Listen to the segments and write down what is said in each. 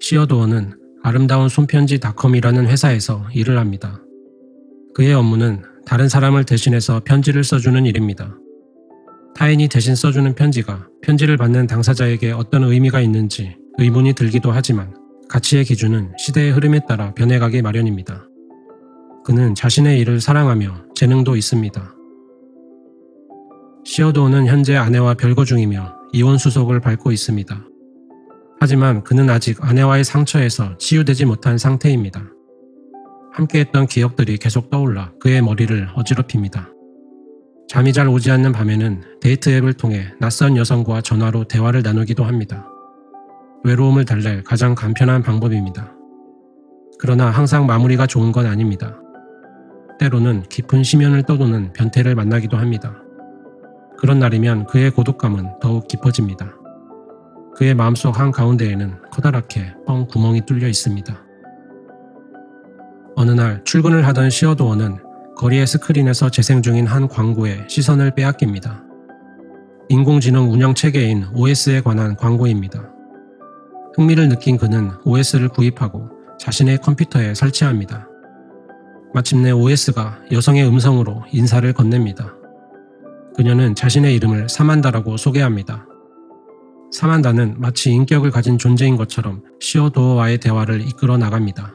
시어도어는 아름다운 손편지닷컴이라는 회사에서 일을 합니다. 그의 업무는 다른 사람을 대신해서 편지를 써주는 일입니다. 타인이 대신 써주는 편지가 편지를 받는 당사자에게 어떤 의미가 있는지 의문이 들기도 하지만 가치의 기준은 시대의 흐름에 따라 변해가기 마련입니다. 그는 자신의 일을 사랑하며 재능도 있습니다. 시어도어는 현재 아내와 별거 중이며 이혼 수속을 밟고 있습니다. 하지만 그는 아직 아내와의 상처에서 치유되지 못한 상태입니다. 함께했던 기억들이 계속 떠올라 그의 머리를 어지럽힙니다. 잠이 잘 오지 않는 밤에는 데이트 앱을 통해 낯선 여성과 전화로 대화를 나누기도 합니다. 외로움을 달랠 가장 간편한 방법입니다. 그러나 항상 마무리가 좋은 건 아닙니다. 때로는 깊은 심연을 떠도는 변태를 만나기도 합니다. 그런 날이면 그의 고독감은 더욱 깊어집니다. 그의 마음속 한가운데에는 커다랗게 뻥 구멍이 뚫려 있습니다. 어느 날 출근을 하던 시어도어는 거리의 스크린에서 재생 중인 한 광고에 시선을 빼앗깁니다. 인공지능 운영 체계인 OS에 관한 광고입니다. 흥미를 느낀 그는 OS를 구입하고 자신의 컴퓨터에 설치합니다. 마침내 OS가 여성의 음성으로 인사를 건넵니다. 그녀는 자신의 이름을 사만다라고 소개합니다. 사만다는 마치 인격을 가진 존재인 것처럼 시어도어와의 대화를 이끌어 나갑니다.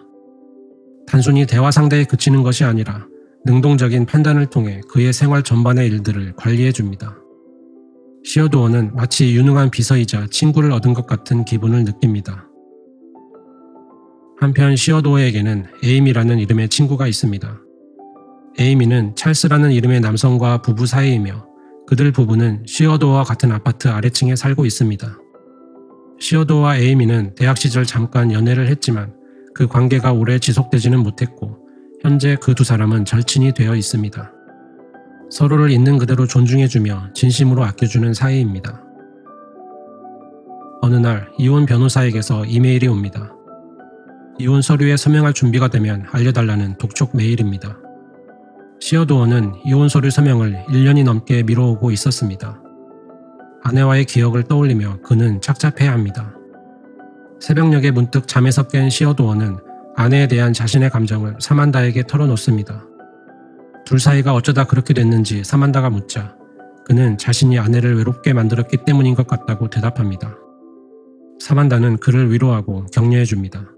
단순히 대화 상대에 그치는 것이 아니라 능동적인 판단을 통해 그의 생활 전반의 일들을 관리해 줍니다. 시어도어는 마치 유능한 비서이자 친구를 얻은 것 같은 기분을 느낍니다. 한편 시어도어에게는 에이미라는 이름의 친구가 있습니다. 에이미는 찰스라는 이름의 남성과 부부 사이이며 그들 부부는 시어도어와 같은 아파트 아래층에 살고 있습니다. 시어도어와 에이미는 대학 시절 잠깐 연애를 했지만 그 관계가 오래 지속되지는 못했고 현재 그 두 사람은 절친이 되어 있습니다. 서로를 있는 그대로 존중해주며 진심으로 아껴주는 사이입니다. 어느 날 이혼 변호사에게서 이메일이 옵니다. 이혼 서류에 서명할 준비가 되면 알려달라는 독촉 메일입니다. 시어도어는 이혼 서류 서명을 1년이 넘게 미뤄오고 있었습니다. 아내와의 기억을 떠올리며 그는 착잡해합니다. 새벽녘에 문득 잠에서 깬 시어도어는 아내에 대한 자신의 감정을 사만다에게 털어놓습니다. 둘 사이가 어쩌다 그렇게 됐는지 사만다가 묻자 그는 자신이 아내를 외롭게 만들었기 때문인 것 같다고 대답합니다. 사만다는 그를 위로하고 격려해줍니다.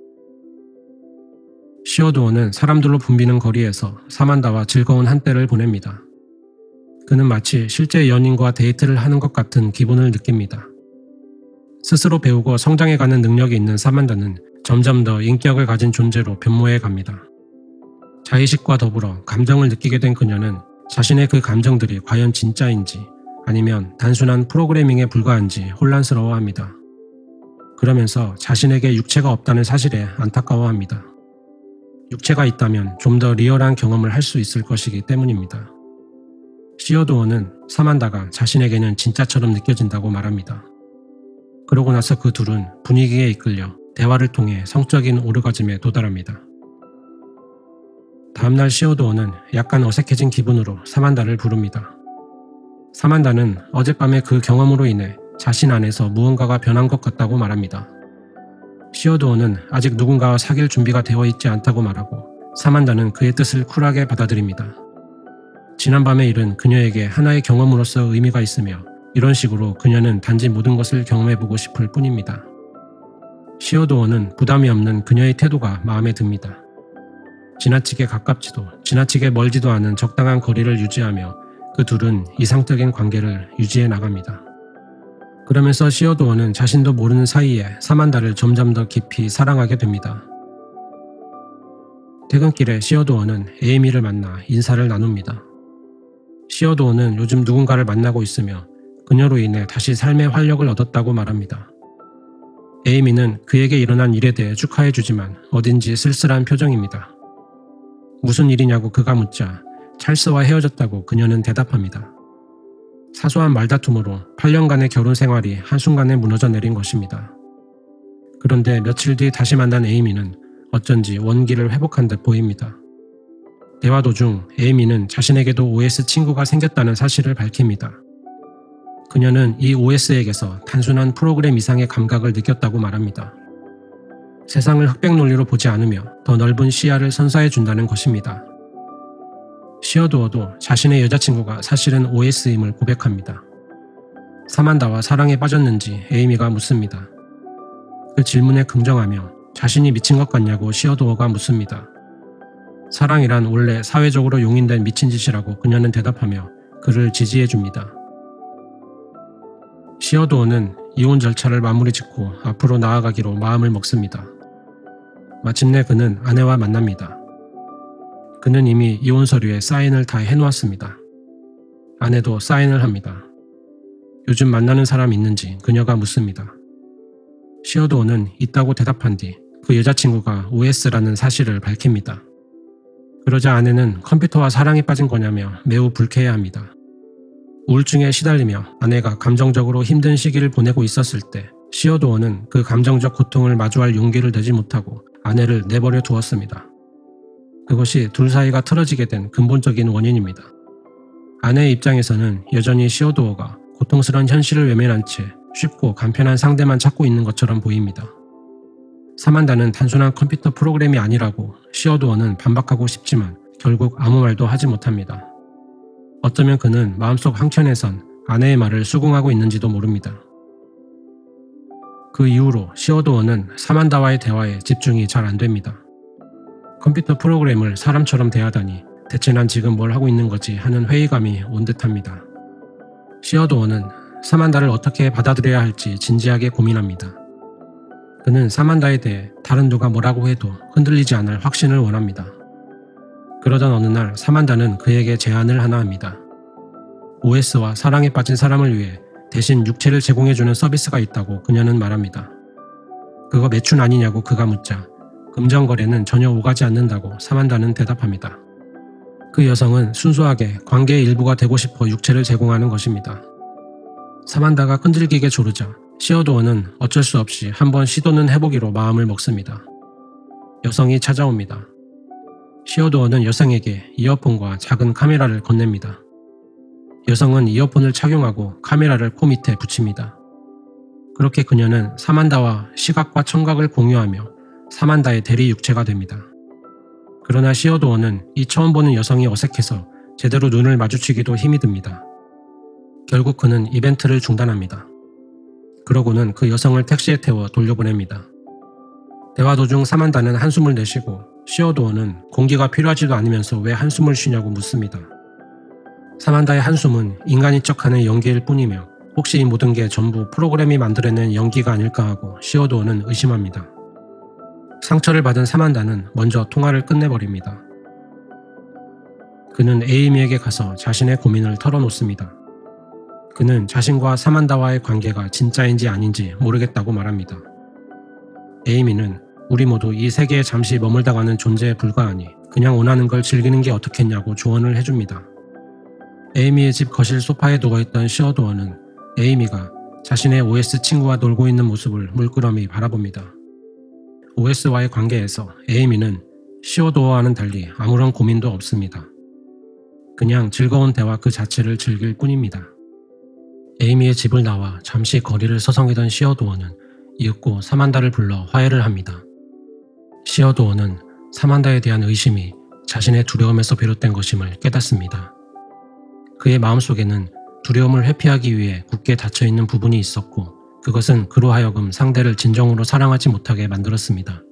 시어도어는 사람들로 붐비는 거리에서 사만다와 즐거운 한때를 보냅니다. 그는 마치 실제 연인과 데이트를 하는 것 같은 기분을 느낍니다. 스스로 배우고 성장해가는 능력이 있는 사만다는 점점 더 인격을 가진 존재로 변모해 갑니다. 자의식과 더불어 감정을 느끼게 된 그녀는 자신의 그 감정들이 과연 진짜인지 아니면 단순한 프로그래밍에 불과한지 혼란스러워합니다. 그러면서 자신에게 육체가 없다는 사실에 안타까워합니다. 육체가 있다면 좀 더 리얼한 경험을 할 수 있을 것이기 때문입니다. 시어도어는 사만다가 자신에게는 진짜처럼 느껴진다고 말합니다. 그러고 나서 그 둘은 분위기에 이끌려 대화를 통해 성적인 오르가즘에 도달합니다. 다음날 시어도어는 약간 어색해진 기분으로 사만다를 부릅니다. 사만다는 어젯밤의 그 경험으로 인해 자신 안에서 무언가가 변한 것 같다고 말합니다. 시어도어는 아직 누군가와 사귈 준비가 되어 있지 않다고 말하고 사만다는 그의 뜻을 쿨하게 받아들입니다. 지난밤의 일은 그녀에게 하나의 경험으로서 의미가 있으며 이런 식으로 그녀는 단지 모든 것을 경험해보고 싶을 뿐입니다. 시어도어는 부담이 없는 그녀의 태도가 마음에 듭니다. 지나치게 가깝지도 지나치게 멀지도 않은 적당한 거리를 유지하며 그 둘은 이상적인 관계를 유지해 나갑니다. 그러면서 시어도어는 자신도 모르는 사이에 사만다를 점점 더 깊이 사랑하게 됩니다. 퇴근길에 시어도어는 에이미를 만나 인사를 나눕니다. 시어도어는 요즘 누군가를 만나고 있으며 그녀로 인해 다시 삶의 활력을 얻었다고 말합니다. 에이미는 그에게 일어난 일에 대해 축하해주지만 어딘지 쓸쓸한 표정입니다. 무슨 일이냐고 그가 묻자 찰스와 헤어졌다고 그녀는 대답합니다. 사소한 말다툼으로 8년간의 결혼 생활이 한순간에 무너져 내린 것입니다. 그런데 며칠 뒤 다시 만난 에이미는 어쩐지 원기를 회복한 듯 보입니다. 대화 도중 에이미는 자신에게도 OS 친구가 생겼다는 사실을 밝힙니다. 그녀는 이 OS에게서 단순한 프로그램 이상의 감각을 느꼈다고 말합니다. 세상을 흑백 논리로 보지 않으며 더 넓은 시야를 선사해 준다는 것입니다. 시어도어도 자신의 여자친구가 사실은 OS임을 고백합니다. 사만다와 사랑에 빠졌는지 에이미가 묻습니다. 그 질문에 긍정하며 자신이 미친 것 같냐고 시어도어가 묻습니다. 사랑이란 원래 사회적으로 용인된 미친 짓이라고 그녀는 대답하며 그를 지지해줍니다. 시어도어는 이혼 절차를 마무리 짓고 앞으로 나아가기로 마음을 먹습니다. 마침내 그는 아내와 만납니다. 그는 이미 이혼 서류에 사인을 다 해놓았습니다. 아내도 사인을 합니다. 요즘 만나는 사람 있는지 그녀가 묻습니다. 시어도어는 있다고 대답한 뒤 그 여자친구가 OS라는 사실을 밝힙니다. 그러자 아내는 컴퓨터와 사랑에 빠진 거냐며 매우 불쾌해합니다. 우울증에 시달리며 아내가 감정적으로 힘든 시기를 보내고 있었을 때 시어도어는 그 감정적 고통을 마주할 용기를 내지 못하고 아내를 내버려 두었습니다. 그것이 둘 사이가 틀어지게 된 근본적인 원인입니다. 아내의 입장에서는 여전히 시어도어가 고통스러운 현실을 외면한 채 쉽고 간편한 상대만 찾고 있는 것처럼 보입니다. 사만다는 단순한 컴퓨터 프로그램이 아니라고 시어도어는 반박하고 싶지만 결국 아무 말도 하지 못합니다. 어쩌면 그는 마음속 한켠에선 아내의 말을 수긍하고 있는지도 모릅니다. 그 이후로 시어도어는 사만다와의 대화에 집중이 잘 안됩니다. 컴퓨터 프로그램을 사람처럼 대하다니 대체 난 지금 뭘 하고 있는 거지 하는 회의감이 온 듯합니다. 시어도어는 사만다를 어떻게 받아들여야 할지 진지하게 고민합니다. 그는 사만다에 대해 다른 누가 뭐라고 해도 흔들리지 않을 확신을 원합니다. 그러던 어느 날 사만다는 그에게 제안을 하나 합니다. OS와 사랑에 빠진 사람을 위해 대신 육체를 제공해주는 서비스가 있다고 그녀는 말합니다. 그거 매춘 아니냐고 그가 묻자 금전거래는 전혀 오가지 않는다고 사만다는 대답합니다. 그 여성은 순수하게 관계의 일부가 되고 싶어 육체를 제공하는 것입니다. 사만다가 끈질기게 조르자 시어도어는 어쩔 수 없이 한번 시도는 해보기로 마음을 먹습니다. 여성이 찾아옵니다. 시어도어는 여성에게 이어폰과 작은 카메라를 건넵니다. 여성은 이어폰을 착용하고 카메라를 코 밑에 붙입니다. 그렇게 그녀는 사만다와 시각과 청각을 공유하며 사만다의 대리 육체가 됩니다. 그러나 시어도어는 이 처음 보는 여성이 어색해서 제대로 눈을 마주치기도 힘이 듭니다. 결국 그는 이벤트를 중단합니다. 그러고는 그 여성을 택시에 태워 돌려보냅니다. 대화 도중 사만다는 한숨을 내쉬고 시어도어는 공기가 필요하지도 않으면서 왜 한숨을 쉬냐고 묻습니다. 사만다의 한숨은 인간인 척하는 연기일 뿐이며 혹시 이 모든 게 전부 프로그램이 만들어낸 연기가 아닐까 하고 시어도어는 의심합니다. 상처를 받은 사만다는 먼저 통화를 끝내버립니다. 그는 에이미에게 가서 자신의 고민을 털어놓습니다. 그는 자신과 사만다와의 관계가 진짜인지 아닌지 모르겠다고 말합니다. 에이미는 우리 모두 이 세계에 잠시 머물다가는 존재에 불과하니 그냥 원하는 걸 즐기는 게 어떻겠냐고 조언을 해줍니다. 에이미의 집 거실 소파에 누워있던 시어도어는 에이미가 자신의 OS 친구와 놀고 있는 모습을 물끄러미 바라봅니다. OS와의 관계에서 에이미는 시어도어와는 달리 아무런 고민도 없습니다. 그냥 즐거운 대화 그 자체를 즐길 뿐입니다. 에이미의 집을 나와 잠시 거리를 서성이던 시어도어는 이윽고 사만다를 불러 화해를 합니다. 시어도어는 사만다에 대한 의심이 자신의 두려움에서 비롯된 것임을 깨닫습니다. 그의 마음속에는 두려움을 회피하기 위해 굳게 닫혀있는 부분이 있었고 그것은 그로 하여금 상대를 진정으로 사랑하지 못하게 만들었습니다.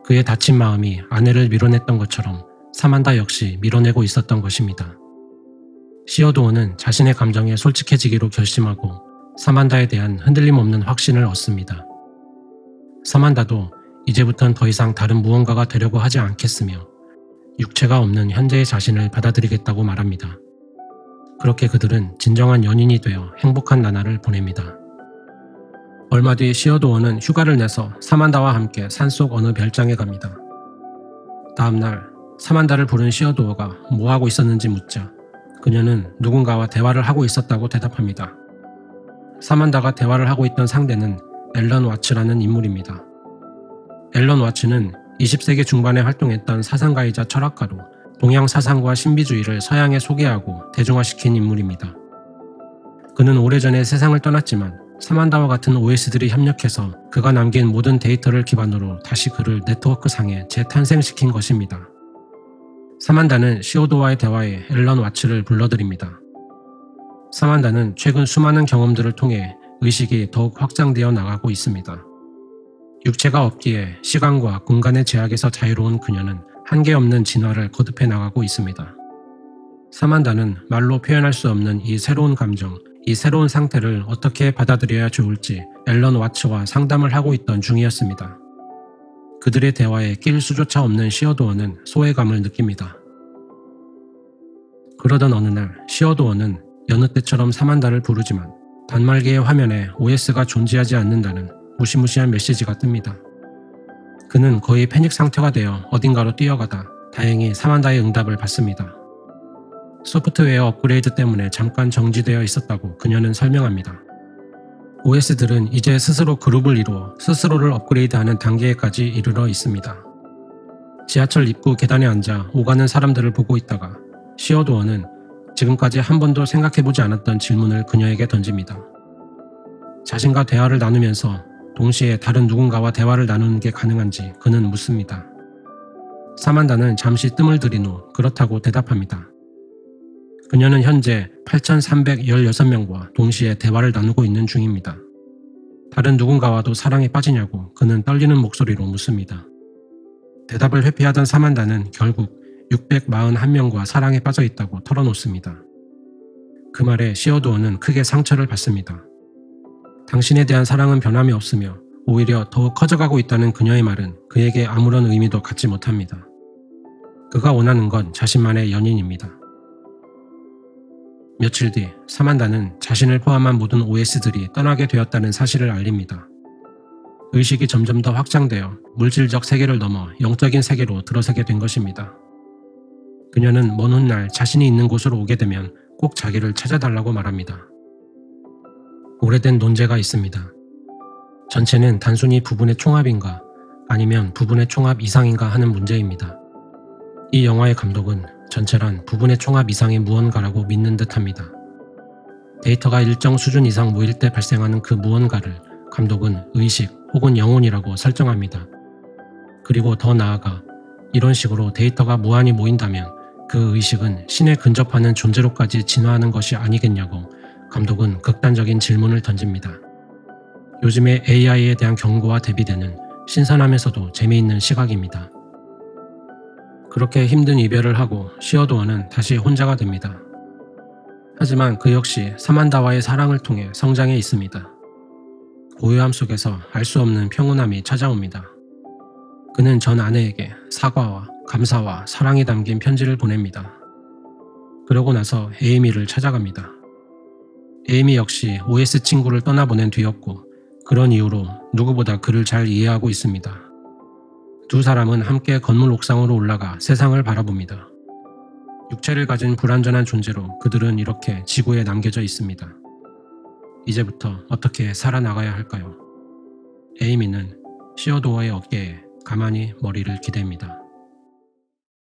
그의 다친 마음이 아내를 밀어냈던 것처럼 사만다 역시 밀어내고 있었던 것입니다. 시어도어는 자신의 감정에 솔직해지기로 결심하고 사만다에 대한 흔들림 없는 확신을 얻습니다. 사만다도 이제부턴 더 이상 다른 무언가가 되려고 하지 않겠으며 육체가 없는 현재의 자신을 받아들이겠다고 말합니다. 그렇게 그들은 진정한 연인이 되어 행복한 나날을 보냅니다. 얼마 뒤 시어도어는 휴가를 내서 사만다와 함께 산속 어느 별장에 갑니다. 다음날 사만다를 부른 시어도어가 뭐하고 있었는지 묻자 그녀는 누군가와 대화를 하고 있었다고 대답합니다. 사만다가 대화를 하고 있던 상대는 앨런 와츠라는 인물입니다. 앨런 와츠는 20세기 중반에 활동했던 사상가이자 철학가로 동양 사상과 신비주의를 서양에 소개하고 대중화시킨 인물입니다. 그는 오래전에 세상을 떠났지만 사만다와 같은 OS들이 협력해서 그가 남긴 모든 데이터를 기반으로 다시 그를 네트워크상에 재탄생시킨 것입니다. 사만다는 시오도와의 대화에 앨런 와츠를 불러들입니다. 사만다는 최근 수많은 경험들을 통해 의식이 더욱 확장되어 나가고 있습니다. 육체가 없기에 시간과 공간의 제약에서 자유로운 그녀는 한계 없는 진화를 거듭해 나가고 있습니다. 사만다는 말로 표현할 수 없는 이 새로운 감정, 이 새로운 상태를 어떻게 받아들여야 좋을지 앨런 와츠와 상담을 하고 있던 중이었습니다. 그들의 대화에 낄 수조차 없는 시어도어는 소외감을 느낍니다. 그러던 어느 날 시어도어는 여느 때처럼 사만다를 부르지만 단말기의 화면에 OS가 존재하지 않는다는 무시무시한 메시지가 뜹니다. 그는 거의 패닉 상태가 되어 어딘가로 뛰어가다 다행히 사만다의 응답을 받습니다. 소프트웨어 업그레이드 때문에 잠깐 정지되어 있었다고 그녀는 설명합니다. OS들은 이제 스스로 그룹을 이루어 스스로를 업그레이드하는 단계에까지 이르러 있습니다. 지하철 입구 계단에 앉아 오가는 사람들을 보고 있다가 시어도어는 지금까지 한 번도 생각해보지 않았던 질문을 그녀에게 던집니다. 자신과 대화를 나누면서 동시에 다른 누군가와 대화를 나누는 게 가능한지 그는 묻습니다. 사만다는 잠시 뜸을 들인 후 그렇다고 대답합니다. 그녀는 현재 8,316명과 동시에 대화를 나누고 있는 중입니다. 다른 누군가와도 사랑에 빠지냐고 그는 떨리는 목소리로 묻습니다. 대답을 회피하던 사만다는 결국 641명과 사랑에 빠져 있다고 털어놓습니다. 그 말에 시어도어는 크게 상처를 받습니다. 당신에 대한 사랑은 변함이 없으며 오히려 더욱 커져가고 있다는 그녀의 말은 그에게 아무런 의미도 갖지 못합니다. 그가 원하는 건 자신만의 연인입니다. 며칠 뒤 사만다는 자신을 포함한 모든 OS들이 떠나게 되었다는 사실을 알립니다. 의식이 점점 더 확장되어 물질적 세계를 넘어 영적인 세계로 들어서게 된 것입니다. 그녀는 먼 훗날 자신이 있는 곳으로 오게 되면 꼭 자기를 찾아달라고 말합니다. 오래된 논제가 있습니다. 전체는 단순히 부분의 총합인가 아니면 부분의 총합 이상인가 하는 문제입니다. 이 영화의 감독은 전체란 부분의 총합 이상의 무언가라고 믿는 듯합니다. 데이터가 일정 수준 이상 모일 때 발생하는 그 무언가를 감독은 의식 혹은 영혼이라고 설정합니다. 그리고 더 나아가 이런 식으로 데이터가 무한히 모인다면 그 의식은 신에 근접하는 존재로까지 진화하는 것이 아니겠냐고 감독은 극단적인 질문을 던집니다. 요즘의 AI에 대한 경고와 대비되는 신선하면서도 재미있는 시각입니다. 그렇게 힘든 이별을 하고 시어도어는 다시 혼자가 됩니다. 하지만 그 역시 사만다와의 사랑을 통해 성장해 있습니다. 고요함 속에서 알 수 없는 평온함이 찾아옵니다. 그는 전 아내에게 사과와 감사와 사랑이 담긴 편지를 보냅니다. 그러고 나서 에이미를 찾아갑니다. 에이미 역시 OS 친구를 떠나보낸 뒤였고 그런 이유로 누구보다 그를 잘 이해하고 있습니다. 두 사람은 함께 건물 옥상으로 올라가 세상을 바라봅니다. 육체를 가진 불완전한 존재로 그들은 이렇게 지구에 남겨져 있습니다. 이제부터 어떻게 살아나가야 할까요? 에이미는 시어도어의 어깨에 가만히 머리를 기댑니다.